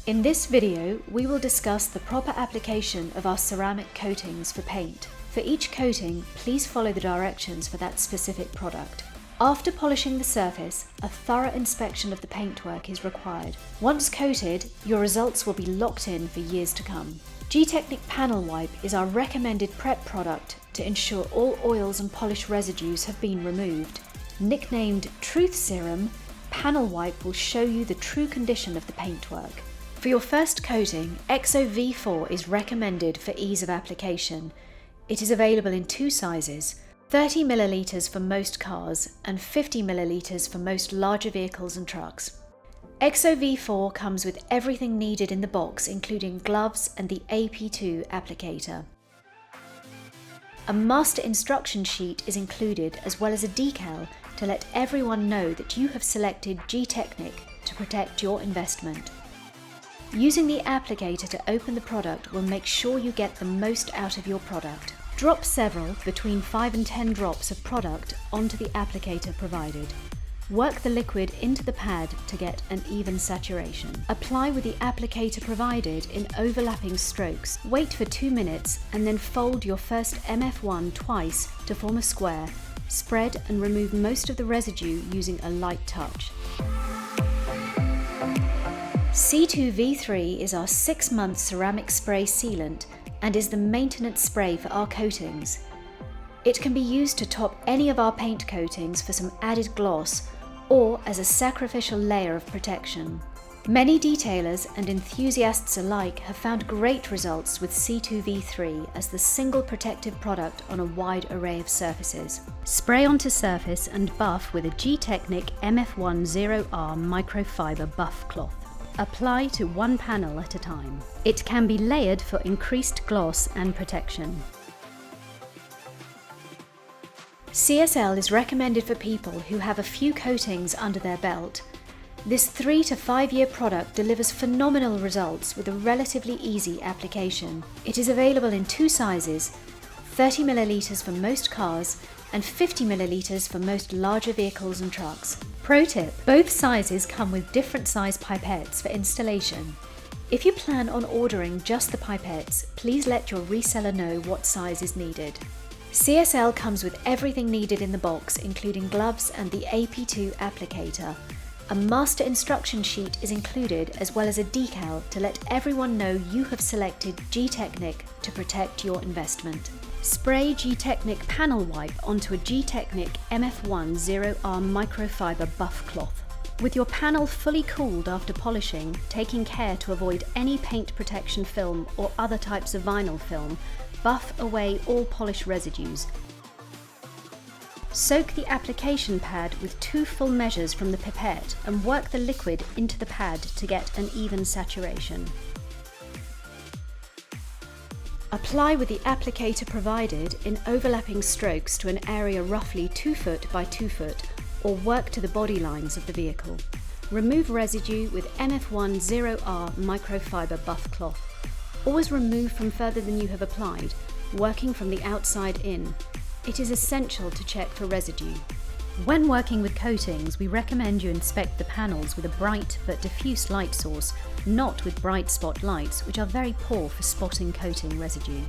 In this video, we will discuss the proper application of our ceramic coatings for paint. For each coating, please follow the directions for that specific product. After polishing the surface, a thorough inspection of the paintwork is required. Once coated, your results will be locked in for years to come. Gtechniq Panel Wipe is our recommended prep product to ensure all oils and polish residues have been removed. Nicknamed Truth Serum, Panel Wipe will show you the true condition of the paintwork. For your first coating, EXO V4 is recommended for ease of application. It is available in two sizes, 30 ml for most cars and 50 ml for most larger vehicles and trucks. EXO V4 comes with everything needed in the box, including gloves and the AP2 applicator. A master instruction sheet is included, as well as a decal to let everyone know that you have selected Gtechniq to protect your investment. Using the applicator to open the product will make sure you get the most out of your product. Drop several, between 5 and 10 drops of product onto the applicator provided. Work the liquid into the pad to get an even saturation. Apply with the applicator provided in overlapping strokes. Wait for 2 minutes and then fold your first MF1 twice to form a square. Spread and remove most of the residue using a light touch. C2V3 is our 6-month ceramic spray sealant and is the maintenance spray for our coatings. It can be used to top any of our paint coatings for some added gloss or as a sacrificial layer of protection. Many detailers and enthusiasts alike have found great results with C2V3 as the single protective product on a wide array of surfaces. Spray onto surface and buff with a Gtechniq MF1 0R microfiber buff cloth. Apply to one panel at a time. It can be layered for increased gloss and protection. CSL is recommended for people who have a few coatings under their belt. This 3 to 5 year product delivers phenomenal results with a relatively easy application. It is available in two sizes, 30 ml for most cars and 50 ml for most larger vehicles and trucks. Pro tip, both sizes come with different size pipettes for installation. If you plan on ordering just the pipettes, please let your reseller know what size is needed. CSL comes with everything needed in the box, including gloves and the AP2 applicator. A master instruction sheet is included, as well as a decal to let everyone know you have selected Gtechniq to protect your investment. Spray Gtechniq Panel Wipe onto a Gtechniq MF1 0R microfiber buff cloth. With your panel fully cooled after polishing, taking care to avoid any paint protection film or other types of vinyl film, buff away all polish residues. Soak the application pad with 2 full measures from the pipette and work the liquid into the pad to get an even saturation. Apply with the applicator provided in overlapping strokes to an area roughly 2 foot by 2 foot, or work to the body lines of the vehicle. Remove residue with MF1 0R microfiber buff cloth. Always remove from further than you have applied, working from the outside in. It is essential to check for residue. When working with coatings, we recommend you inspect the panels with a bright but diffuse light source, not with bright spot lights, which are very poor for spotting coating residue.